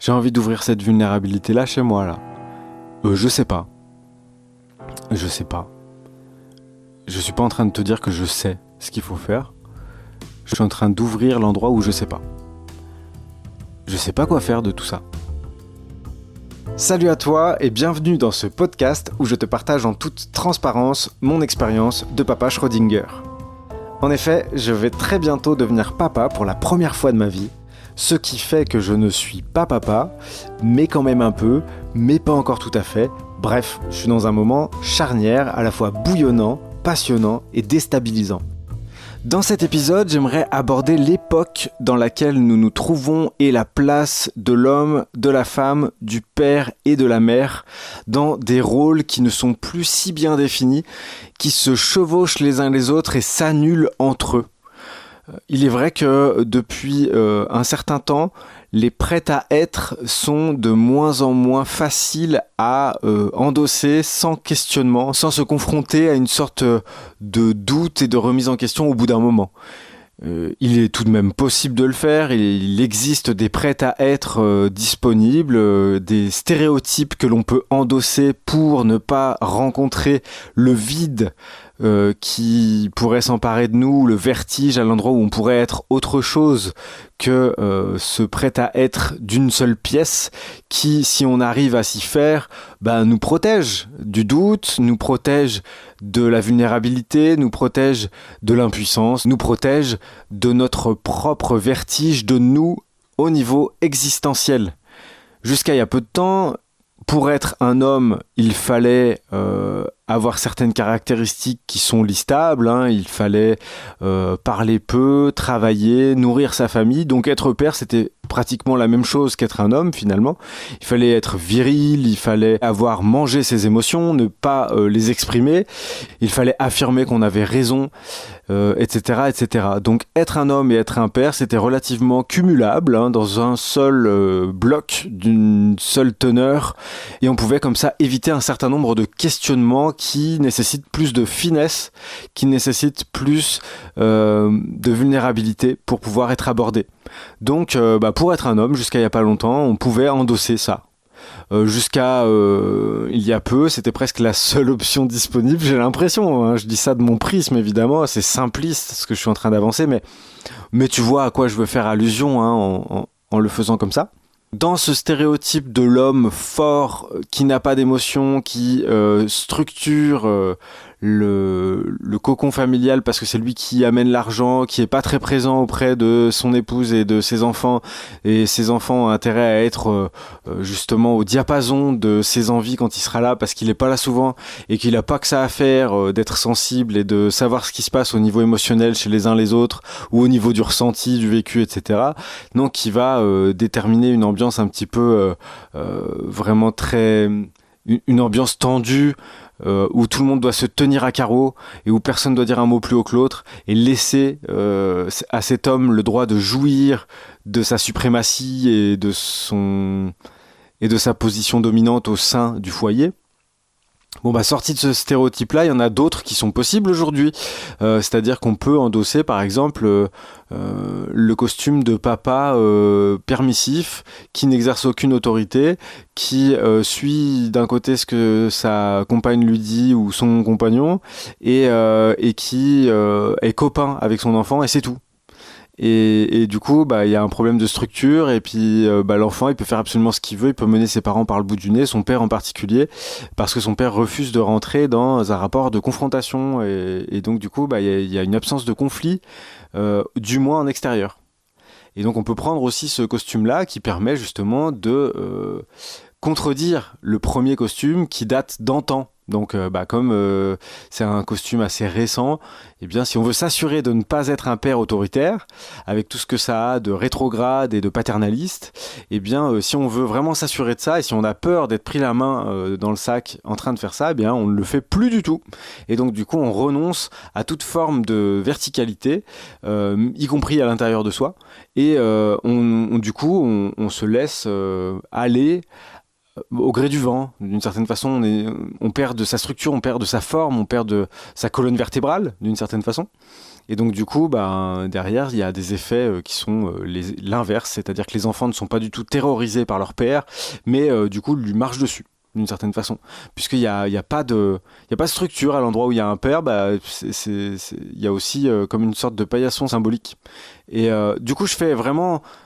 J'ai envie d'ouvrir cette vulnérabilité-là chez moi, là. Je sais pas. Je sais pas. Je suis pas en train de te dire que je sais ce qu'il faut faire. Je suis en train d'ouvrir l'endroit où je sais pas. Je sais pas quoi faire de tout ça. Salut à toi et bienvenue dans ce podcast où je te partage en toute transparence mon expérience de papa Schrödinger. En effet, je vais très bientôt devenir papa pour la première fois de ma vie, ce qui fait que je ne suis pas papa, mais quand même un peu, mais pas encore tout à fait. Bref, je suis dans un moment charnière, à la fois bouillonnant, passionnant et déstabilisant. Dans cet épisode, j'aimerais aborder l'époque dans laquelle nous nous trouvons et la place de l'homme, de la femme, du père et de la mère dans des rôles qui ne sont plus si bien définis, qui se chevauchent les uns les autres et s'annulent entre eux. Il est vrai que depuis un certain temps, les prêts-à-être sont de moins en moins faciles à endosser sans questionnement, sans se confronter à une sorte de doute et de remise en question au bout d'un moment. Il est tout de même possible de le faire, il existe des prêts-à-être disponibles, des stéréotypes que l'on peut endosser pour ne pas rencontrer le vide qui pourrait s'emparer de nous, le vertige à l'endroit où on pourrait être autre chose que ce prêt-à-être d'une seule pièce qui, si on arrive à s'y faire, nous protège du doute, nous protège de la vulnérabilité, nous protège de l'impuissance, nous protège de notre propre vertige de nous au niveau existentiel. Jusqu'à il y a peu de temps, pour être un homme, il fallait avoir certaines caractéristiques qui sont listables, il fallait parler peu, travailler, nourrir sa famille, donc être père c'était pratiquement la même chose qu'être un homme finalement. Il fallait être viril, il fallait avoir mangé ses émotions, ne pas les exprimer, il fallait affirmer qu'on avait raison, etc., etc. Donc être un homme et être un père c'était relativement cumulable dans un seul bloc d'une seule teneur et on pouvait comme ça éviter un certain nombre de questionnements qui nécessitent plus de finesse, qui nécessitent plus de vulnérabilité pour pouvoir être abordé. Donc pour être un homme, jusqu'à il y a pas longtemps, on pouvait endosser ça. Jusqu'à il y a peu, c'était presque la seule option disponible, j'ai l'impression, je dis ça de mon prisme évidemment, c'est simpliste ce que je suis en train d'avancer, mais tu vois à quoi je veux faire allusion en le faisant comme ça. Dans ce stéréotype de l'homme fort, qui n'a pas d'émotion, qui structure le cocon familial parce que c'est lui qui amène l'argent, qui est pas très présent auprès de son épouse et de ses enfants, et ses enfants ont intérêt à être justement au diapason de ses envies quand il sera là parce qu'il est pas là souvent et qu'il a pas que ça à faire d'être sensible et de savoir ce qui se passe au niveau émotionnel chez les uns les autres ou au niveau du ressenti, du vécu, etc. Donc qui va déterminer une ambiance un petit peu vraiment très... une ambiance tendue où tout le monde doit se tenir à carreau et où personne doit dire un mot plus haut que l'autre et laisser à cet homme le droit de jouir de sa suprématie et de sa position dominante au sein du foyer. Sorti de ce stéréotype-là, il y en a d'autres qui sont possibles aujourd'hui. C'est-à-dire qu'on peut endosser, par exemple, le costume de papa permissif, qui n'exerce aucune autorité, qui suit d'un côté ce que sa compagne lui dit ou son compagnon, et qui est copain avec son enfant, et c'est tout. Et du coup, il y a un problème de structure et puis l'enfant, il peut faire absolument ce qu'il veut, il peut mener ses parents par le bout du nez, son père en particulier, parce que son père refuse de rentrer dans un rapport de confrontation et donc du coup, il y a une absence de conflit, du moins en extérieur. Et donc on peut prendre aussi ce costume-là qui permet justement de contredire le premier costume qui date d'antan. Donc comme c'est un costume assez récent, eh bien si on veut s'assurer de ne pas être un père autoritaire, avec tout ce que ça a de rétrograde et de paternaliste, eh bien si on veut vraiment s'assurer de ça, et si on a peur d'être pris la main dans le sac en train de faire ça, eh bien on ne le fait plus du tout. Et donc du coup on renonce à toute forme de verticalité, y compris à l'intérieur de soi, et on se laisse aller au gré du vent, d'une certaine façon, on perd de sa structure, on perd de sa forme, on perd de sa colonne vertébrale, d'une certaine façon. Et donc du coup, derrière, il y a des effets qui sont l'inverse, c'est-à-dire que les enfants ne sont pas du tout terrorisés par leur père, mais du coup lui marchent dessus d'une certaine façon, puisqu'il y a pas de structure à l'endroit où il y a un père. Il y a aussi comme une sorte de paillasson symbolique. Et du coup,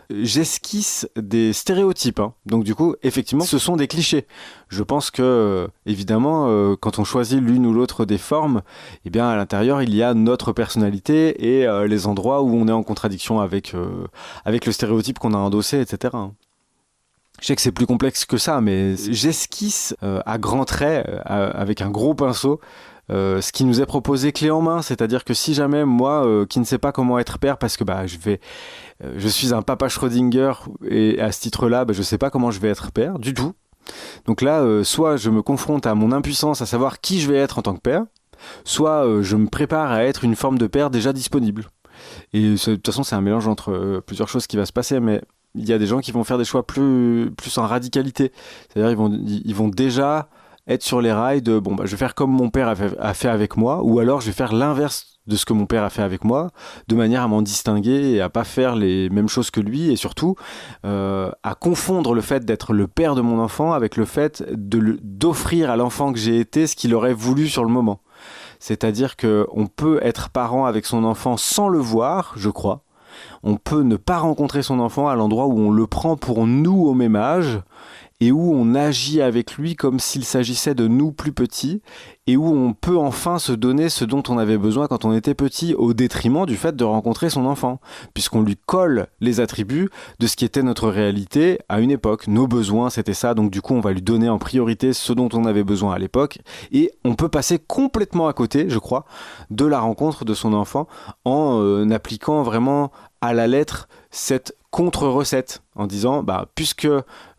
j'esquisse des stéréotypes, hein. Donc du coup, effectivement, ce sont des clichés. Je pense que évidemment, quand on choisit l'une ou l'autre des formes, eh bien à l'intérieur il y a notre personnalité et les endroits où on est en contradiction avec le stéréotype qu'on a endossé, etc. Je sais que c'est plus complexe que ça, mais j'esquisse à grands traits, avec un gros pinceau, ce qui nous est proposé clé en main. C'est-à-dire que si jamais moi, qui ne sais pas comment être père, parce que je suis un papa Schrödinger, et à ce titre-là, je ne sais pas comment je vais être père du tout. Donc là, soit je me confronte à mon impuissance à savoir qui je vais être en tant que père, soit je me prépare à être une forme de père déjà disponible. Et de toute façon, c'est un mélange entre plusieurs choses qui va se passer, mais il y a des gens qui vont faire des choix plus en radicalité. C'est-à-dire ils vont déjà être sur les rails de je vais faire comme mon père a fait avec moi, ou alors je vais faire l'inverse de ce que mon père a fait avec moi, de manière à m'en distinguer et à pas faire les mêmes choses que lui, et surtout à confondre le fait d'être le père de mon enfant avec le fait d'offrir à l'enfant que j'ai été ce qu'il aurait voulu sur le moment. C'est-à-dire qu'on peut être parent avec son enfant sans le voir, je crois. On peut ne pas rencontrer son enfant à l'endroit où on le prend pour nous au même âge, et où on agit avec lui comme s'il s'agissait de nous plus petits, et où on peut enfin se donner ce dont on avait besoin quand on était petit, au détriment du fait de rencontrer son enfant, puisqu'on lui colle les attributs de ce qui était notre réalité à une époque. Nos besoins, c'était ça, donc du coup on va lui donner en priorité ce dont on avait besoin à l'époque, et on peut passer complètement à côté, je crois, de la rencontre de son enfant en appliquant vraiment à la lettre cette contre-recette, en disant puisque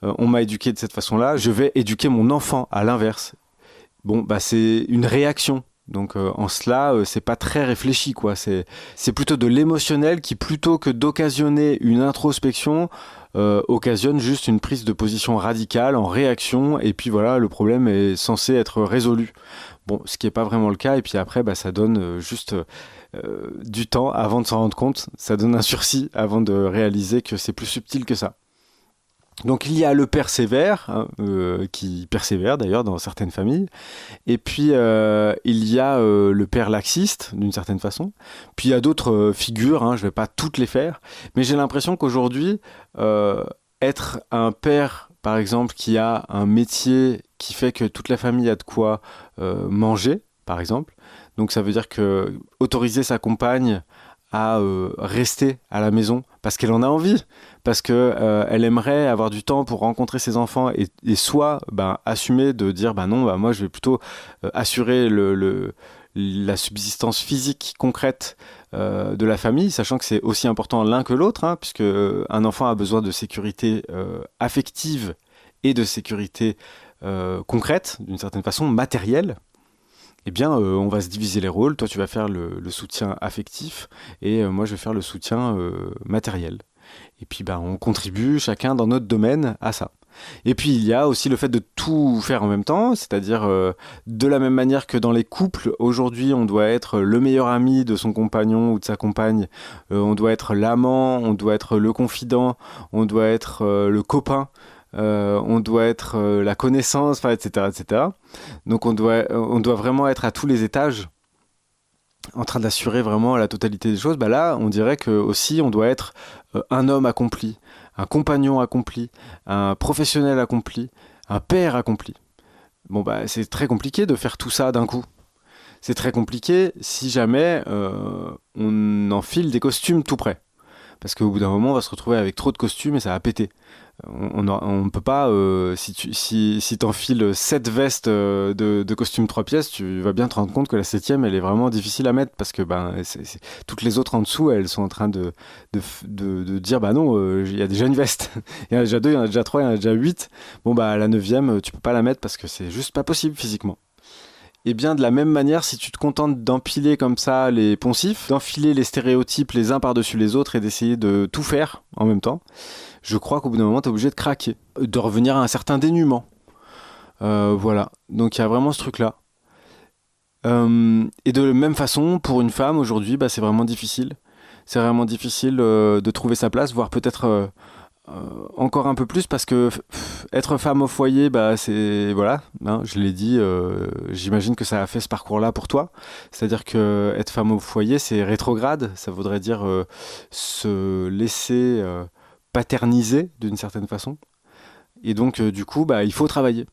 on m'a éduqué de cette façon-là, je vais éduquer mon enfant à l'inverse. C'est une réaction. Donc en cela, c'est pas très réfléchi, quoi. C'est plutôt de l'émotionnel qui, plutôt que d'occasionner une introspection, occasionne juste une prise de position radicale en réaction, et puis voilà, le problème est censé être résolu. Ce qui n'est pas vraiment le cas, et puis après, ça donne juste du temps avant de s'en rendre compte. Ça donne un sursis avant de réaliser que c'est plus subtil que ça. Donc il y a le père sévère, hein, qui persévère d'ailleurs dans certaines familles, et puis il y a le père laxiste d'une certaine façon, puis il y a d'autres figures, hein, je ne vais pas toutes les faire, mais j'ai l'impression qu'aujourd'hui, être un père par exemple qui a un métier qui fait que toute la famille a de quoi manger, par exemple, donc ça veut dire que autoriser sa compagne à rester à la maison parce qu'elle en a envie, parce que elle aimerait avoir du temps pour rencontrer ses enfants, et soit assumer de dire non, moi je vais plutôt assurer la subsistance physique concrète de la famille, sachant que c'est aussi important l'un que l'autre, hein, puisque un enfant a besoin de sécurité affective et de sécurité concrète, d'une certaine façon matérielle. Eh bien, on va se diviser les rôles. Toi, tu vas faire le soutien affectif, et moi, je vais faire le soutien matériel. Et puis, on contribue chacun dans notre domaine à ça. Et puis, il y a aussi le fait de tout faire en même temps, c'est-à-dire de la même manière que dans les couples, aujourd'hui, on doit être le meilleur ami de son compagnon ou de sa compagne, on doit être l'amant, on doit être le confident, on doit être le copain, on doit être la connaissance, etc., etc. Donc on doit vraiment être à tous les étages en train d'assurer vraiment la totalité des choses. Là, on dirait que aussi on doit être un homme accompli, un compagnon accompli, un professionnel accompli, un père accompli. C'est très compliqué de faire tout ça d'un coup. C'est très compliqué si jamais on enfile des costumes tout près. Parce qu'au bout d'un moment, on va se retrouver avec trop de costumes et ça va péter. On ne peut pas, si t'enfiles 7 vestes de costume 3 pièces, tu vas bien te rendre compte que la 7e, elle est vraiment difficile à mettre, parce que toutes les autres en dessous, elles sont en train de dire non, il y a déjà une veste. Il y en a déjà 2, il y en a déjà 3, il y en a déjà 8. La 9e, tu peux pas la mettre parce que c'est juste pas possible physiquement. Et bien de la même manière, si tu te contentes d'empiler comme ça les poncifs, d'enfiler les stéréotypes les uns par-dessus les autres et d'essayer de tout faire en même temps, je crois qu'au bout d'un moment, tu es obligé de craquer, de revenir à un certain dénuement. Voilà, donc il y a vraiment ce truc-là. Et de la même façon, pour une femme, aujourd'hui, c'est vraiment difficile. C'est vraiment difficile de trouver sa place, voire peut-être encore un peu plus, parce que être femme au foyer, c'est... Voilà, hein, je l'ai dit, j'imagine que ça a fait ce parcours-là pour toi. C'est-à-dire que être femme au foyer, c'est rétrograde. Ça voudrait dire se laisser paterniser d'une certaine façon. Et donc, du coup, il faut travailler.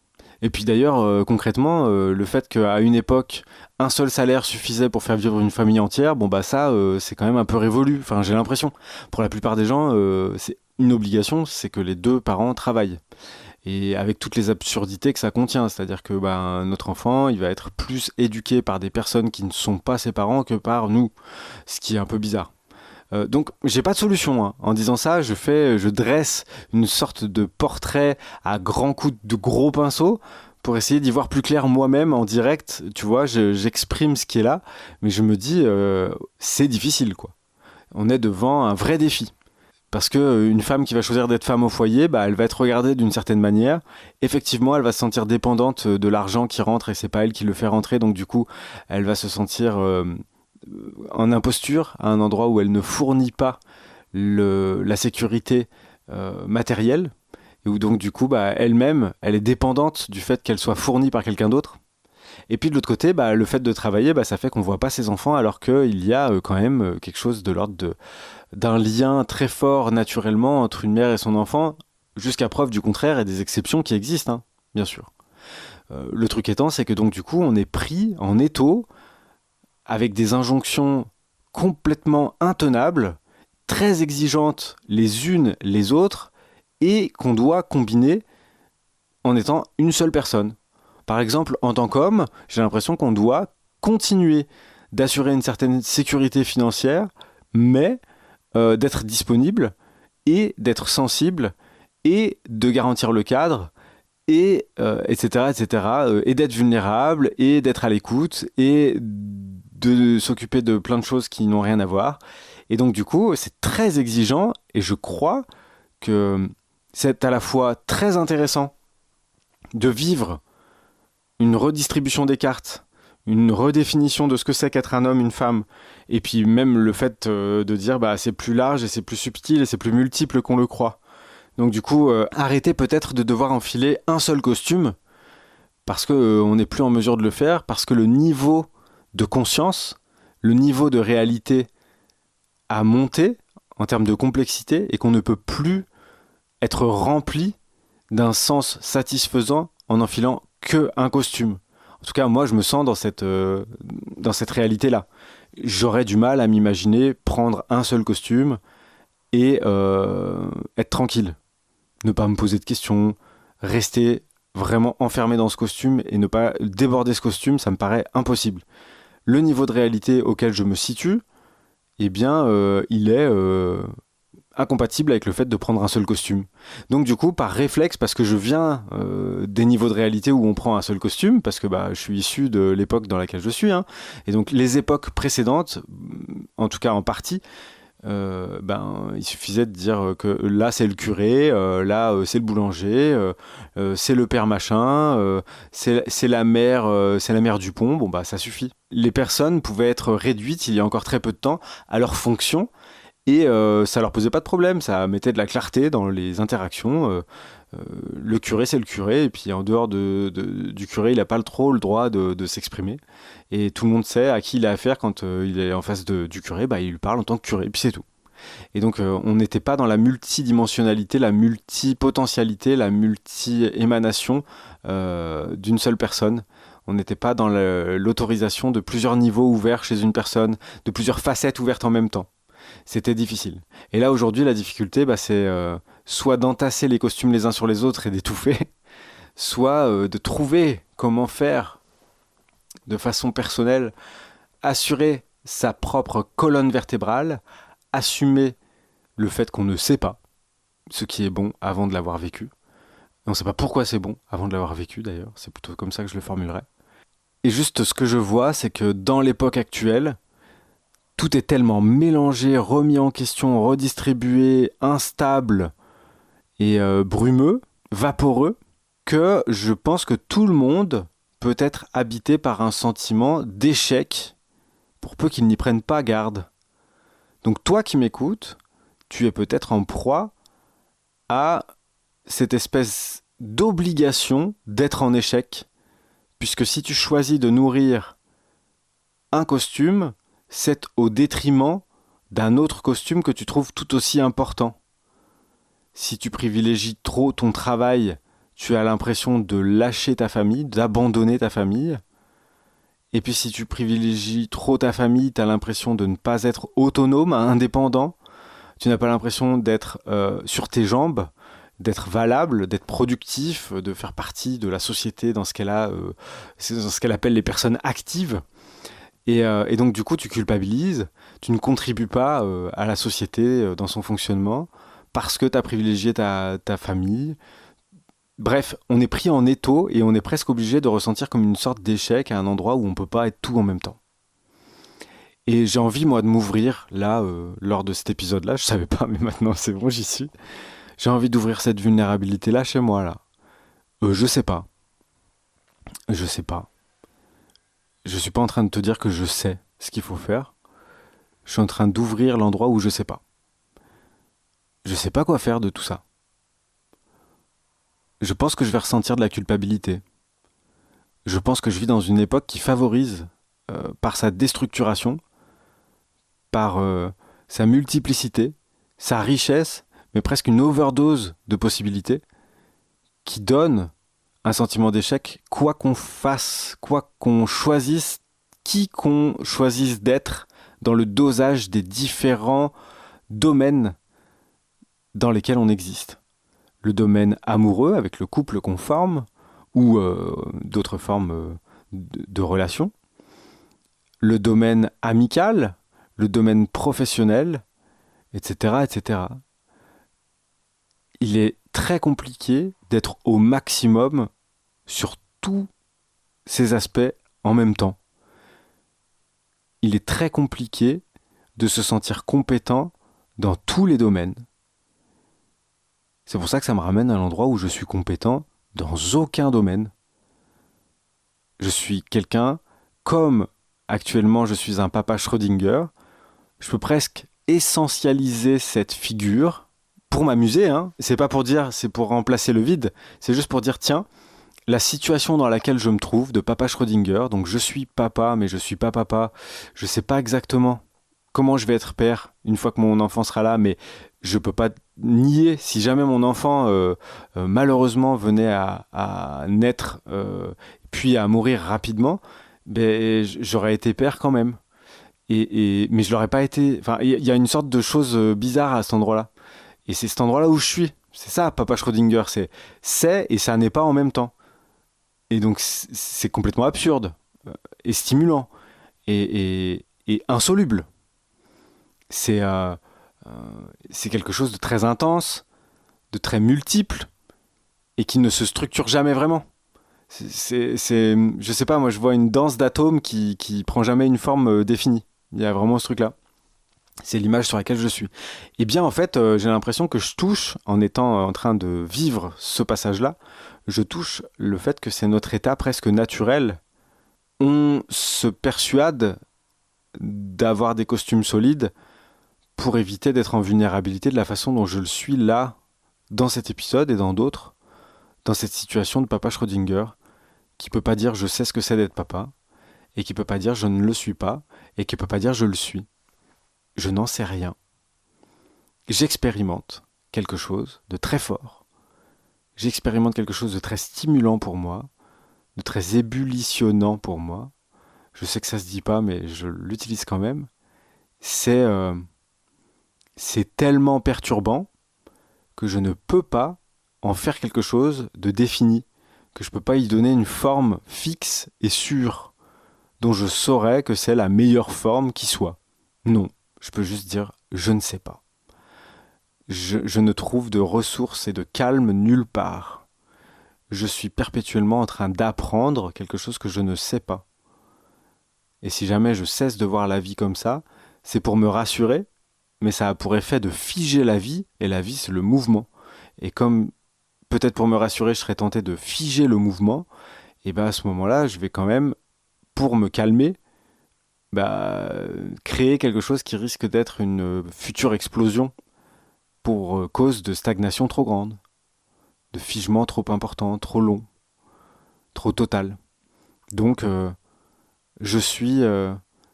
Et puis d'ailleurs, concrètement, le fait qu'à une époque, un seul salaire suffisait pour faire vivre une famille entière, ça, c'est quand même un peu révolu. Enfin, j'ai l'impression. Pour la plupart des gens, c'est une obligation, c'est que les deux parents travaillent. Et avec toutes les absurdités que ça contient. C'est-à-dire que notre enfant, il va être plus éduqué par des personnes qui ne sont pas ses parents que par nous. Ce qui est un peu bizarre. Donc j'ai pas de solution, hein. En disant ça, je dresse une sorte de portrait à grands coups de gros pinceaux pour essayer d'y voir plus clair moi-même en direct. Tu vois, j'exprime ce qui est là, mais je me dis c'est difficile, quoi. On est devant un vrai défi. Parce que une femme qui va choisir d'être femme au foyer, elle va être regardée d'une certaine manière. Effectivement, elle va se sentir dépendante de l'argent qui rentre et c'est pas elle qui le fait rentrer. Donc du coup, elle va se sentir en imposture, à un endroit où elle ne fournit pas la sécurité matérielle, et où donc du coup elle-même elle est dépendante du fait qu'elle soit fournie par quelqu'un d'autre. Et puis de l'autre côté, le fait de travailler, ça fait qu'on voit pas ses enfants, alors qu'il y a quand même quelque chose de l'ordre d'un lien très fort naturellement entre une mère et son enfant, jusqu'à preuve du contraire, et des exceptions qui existent, hein, bien sûr. Le truc étant, c'est que donc du coup on est pris en étau avec des injonctions complètement intenables, très exigeantes les unes les autres, et qu'on doit combiner en étant une seule personne. Par exemple, en tant qu'homme, j'ai l'impression qu'on doit continuer d'assurer une certaine sécurité financière, mais d'être disponible et d'être sensible et de garantir le cadre, et etc., etc., et d'être vulnérable et d'être à l'écoute et de s'occuper de plein de choses qui n'ont rien à voir. Et donc du coup, c'est très exigeant, et je crois que c'est à la fois très intéressant de vivre une redistribution des cartes, une redéfinition de ce que c'est qu'être un homme, une femme, et puis même le fait de dire c'est plus large et c'est plus subtil et c'est plus multiple qu'on le croit. Donc du coup, arrêter peut-être de devoir enfiler un seul costume, parce qu'on n'est plus en mesure de le faire, parce que le niveau de conscience, le niveau de réalité a monté en termes de complexité, et qu'on ne peut plus être rempli d'un sens satisfaisant en enfilant qu'un costume. En tout cas, moi, je me sens dans cette réalité-là. J'aurais du mal à m'imaginer prendre un seul costume et être tranquille. Ne pas me poser de questions, rester vraiment enfermé dans ce costume et ne pas déborder ce costume, ça me paraît impossible. Le niveau de réalité auquel je me situe, il est incompatible avec le fait de prendre un seul costume. Donc du coup, par réflexe, parce que je viens des niveaux de réalité où on prend un seul costume, parce que je suis issu de l'époque dans laquelle je suis, hein, et donc les époques précédentes, en tout cas en partie, il suffisait de dire que là c'est le curé, là c'est le boulanger, c'est le père machin, c'est la mère Dupont. Ça suffit. Les personnes pouvaient être réduites il y a encore très peu de temps à leur fonction, et ça leur posait pas de problème, ça mettait de la clarté dans les interactions. Le curé c'est le curé, et puis en dehors du curé il n'a pas trop le droit de s'exprimer, et tout le monde sait à qui il a affaire quand il est en face du curé, il lui parle en tant que curé, et puis c'est tout. Et donc on n'était pas dans la multidimensionnalité, la multipotentialité, la multi-émanation d'une seule personne. On n'était pas dans l'autorisation de plusieurs niveaux ouverts chez une personne, de plusieurs facettes ouvertes en même temps. C'était difficile. Et là aujourd'hui la difficulté c'est soit d'entasser les costumes les uns sur les autres et d'étouffer, soit de trouver comment faire de façon personnelle, assurer sa propre colonne vertébrale, assumer le fait qu'on ne sait pas ce qui est bon avant de l'avoir vécu. Et on ne sait pas pourquoi c'est bon avant de l'avoir vécu d'ailleurs, c'est plutôt comme ça que je le formulerais. Et juste ce que je vois, c'est que dans l'époque actuelle, tout est tellement mélangé, remis en question, redistribué, instable et brumeux, vaporeux, que je pense que tout le monde peut être habité par un sentiment d'échec, pour peu qu'il n'y prenne pas garde. Donc toi qui m'écoutes, tu es peut-être en proie à cette espèce d'obligation d'être en échec, puisque si tu choisis de nourrir un costume, c'est au détriment d'un autre costume que tu trouves tout aussi important. Si tu privilégies trop ton travail, tu as l'impression de lâcher ta famille, d'abandonner ta famille. Et puis si tu privilégies trop ta famille, tu as l'impression de ne pas être autonome, indépendant. Tu n'as pas l'impression d'être sur tes jambes, d'être valable, d'être productif, de faire partie de la société dans ce qu'elle appelle les personnes actives. Et donc du coup, tu culpabilises, tu ne contribues pas à la société dans son fonctionnement parce que tu as privilégié ta famille. Bref, on est pris en étau et on est presque obligé de ressentir comme une sorte d'échec à un endroit où on ne peut pas être tout en même temps. Et j'ai envie, moi, de m'ouvrir, là, lors de cet épisode-là, je savais pas, mais maintenant c'est bon, j'y suis. J'ai envie d'ouvrir cette vulnérabilité-là chez moi, là. Je sais pas. Je sais pas. Je suis pas en train de te dire que je sais ce qu'il faut faire. Je suis en train d'ouvrir l'endroit où je sais pas. Je sais pas quoi faire de tout ça. Je pense que je vais ressentir de la culpabilité. Je pense que je vis dans une époque qui favorise, par sa déstructuration, par sa multiplicité, sa richesse, mais presque une overdose de possibilités, qui donne un sentiment d'échec, quoi qu'on fasse, quoi qu'on choisisse, qui qu'on choisisse d'être dans le dosage des différents domaines dans lesquels on existe. Le domaine amoureux, avec le couple qu'on forme, ou d'autres formes de relations. Le domaine amical, le domaine professionnel, etc., etc. Il est très compliqué d'être au maximum sur tous ces aspects en même temps. Il est très compliqué de se sentir compétent dans tous les domaines. C'est pour ça que ça me ramène à l'endroit où je suis compétent dans aucun domaine. Je suis quelqu'un, comme actuellement je suis un papa Schrödinger, je peux presque essentialiser cette figure pour m'amuser, hein. C'est pas pour dire, c'est pour remplacer le vide, c'est juste pour dire, tiens, la situation dans laquelle je me trouve de papa Schrödinger, donc je suis papa, mais je suis pas papa, je sais pas exactement comment je vais être père une fois que mon enfant sera là, mais je peux pas nier, si jamais mon enfant malheureusement venait à naître puis à mourir rapidement, ben, j'aurais été père quand même. Mais je l'aurais pas été. Enfin, il y a une sorte de chose bizarre à cet endroit-là. Et c'est cet endroit-là où je suis. C'est ça, papa Schrödinger. C'est et ça n'est pas en même temps. Et donc, c'est complètement absurde et stimulant et insoluble. C'est quelque chose de très intense, de très multiple et qui ne se structure jamais vraiment. Je sais pas, moi je vois une danse d'atomes qui prend jamais une forme définie. Il y a vraiment ce truc-là. C'est l'image sur laquelle je suis. Et bien en fait, j'ai l'impression que je touche, en étant en train de vivre ce passage-là, je touche le fait que c'est notre état presque naturel. On se persuade d'avoir des costumes solides pour éviter d'être en vulnérabilité de la façon dont je le suis là, dans cet épisode et dans d'autres, dans cette situation de papa Schrödinger, qui peut pas dire je sais ce que c'est d'être papa, et qui peut pas dire je ne le suis pas, et qui peut pas dire je le suis. Je n'en sais rien. J'expérimente quelque chose de très fort. J'expérimente quelque chose de très stimulant pour moi, de très ébullitionnant pour moi. Je sais que ça se dit pas, mais je l'utilise quand même. C'est tellement perturbant que je ne peux pas en faire quelque chose de défini, que je ne peux pas y donner une forme fixe et sûre, dont je saurais que c'est la meilleure forme qui soit. Non, je peux juste dire je ne sais pas. Je ne trouve de ressources et de calme nulle part. Je suis perpétuellement en train d'apprendre quelque chose que je ne sais pas. Et si jamais je cesse de voir la vie comme ça, c'est pour me rassurer, mais ça a pour effet de figer la vie, et la vie c'est le mouvement. Et comme peut-être pour me rassurer, je serais tenté de figer le mouvement, et à ce moment-là, je vais quand même, pour me calmer, créer quelque chose qui risque d'être une future explosion pour cause de stagnation trop grande, de figement trop important, trop long, trop total. Donc, je suis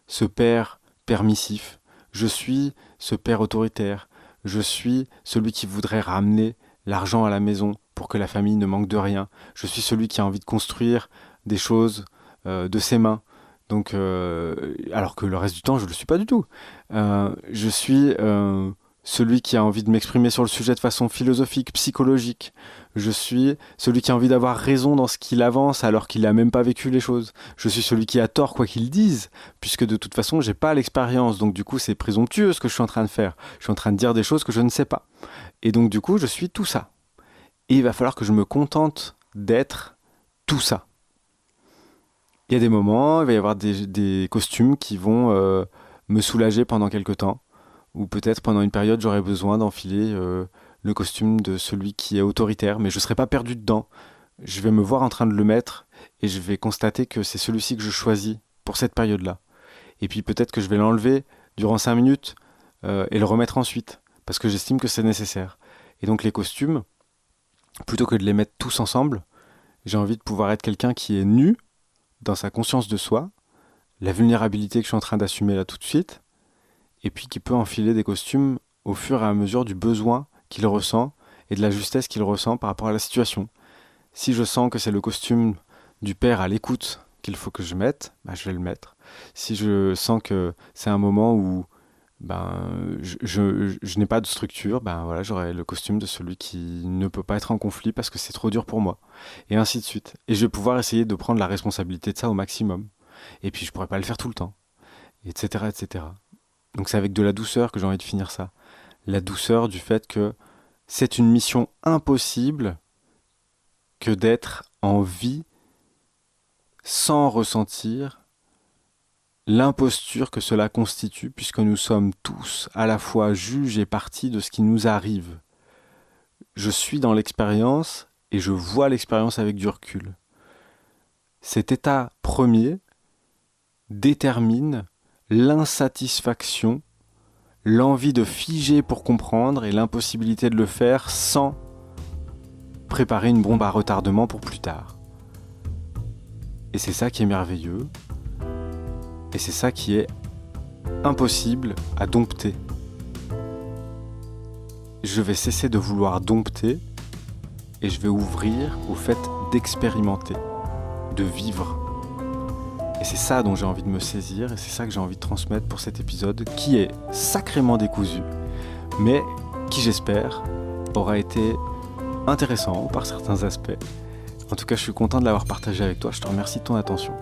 ce père permissif, je suis ce père autoritaire, je suis celui qui voudrait ramener l'argent à la maison pour que la famille ne manque de rien, je suis celui qui a envie de construire des choses de ses mains. Donc, alors que le reste du temps, je ne le suis pas du tout. Je suis celui qui a envie de m'exprimer sur le sujet de façon philosophique, psychologique. Je suis celui qui a envie d'avoir raison dans ce qu'il avance alors qu'il n'a même pas vécu les choses. Je suis celui qui a tort quoi qu'il dise, puisque de toute façon, j'ai pas l'expérience. Donc du coup, c'est présomptueux ce que je suis en train de faire. Je suis en train de dire des choses que je ne sais pas. Et donc du coup, je suis tout ça. Et il va falloir que je me contente d'être tout ça. Il y a des moments, il va y avoir des costumes qui vont me soulager pendant quelque temps. Ou peut-être pendant une période, j'aurais besoin d'enfiler le costume de celui qui est autoritaire, mais je ne serai pas perdu dedans. Je vais me voir en train de le mettre et je vais constater que c'est celui-ci que je choisis pour cette période-là. Et puis peut-être que je vais l'enlever durant 5 minutes et le remettre ensuite, parce que j'estime que c'est nécessaire. Et donc les costumes, plutôt que de les mettre tous ensemble, j'ai envie de pouvoir être quelqu'un qui est nu dans sa conscience de soi, la vulnérabilité que je suis en train d'assumer là tout de suite, et puis qui peut enfiler des costumes au fur et à mesure du besoin qu'il ressent et de la justesse qu'il ressent par rapport à la situation. Si je sens que c'est le costume du père à l'écoute qu'il faut que je mette, je vais le mettre. Si je sens que c'est un moment où je n'ai pas de structure, voilà, j'aurai le costume de celui qui ne peut pas être en conflit parce que c'est trop dur pour moi. Et ainsi de suite. Et je vais pouvoir essayer de prendre la responsabilité de ça au maximum. Et puis je pourrais pas le faire tout le temps. Etc. etc. Donc c'est avec de la douceur que j'ai envie de finir ça. La douceur du fait que c'est une mission impossible que d'être en vie sans ressentir l'imposture que cela constitue, puisque nous sommes tous à la fois juges et parties de ce qui nous arrive. Je suis dans l'expérience et je vois l'expérience avec du recul. Cet état premier détermine l'insatisfaction, l'envie de figer pour comprendre et l'impossibilité de le faire sans préparer une bombe à retardement pour plus tard. Et c'est ça qui est merveilleux, et c'est ça qui est impossible à dompter. Je vais cesser de vouloir dompter et je vais ouvrir au fait d'expérimenter, de vivre. Et c'est ça dont j'ai envie de me saisir et c'est ça que j'ai envie de transmettre pour cet épisode qui est sacrément décousu, mais qui j'espère aura été intéressant par certains aspects. En tout cas, je suis content de l'avoir partagé avec toi. Je te remercie de ton attention.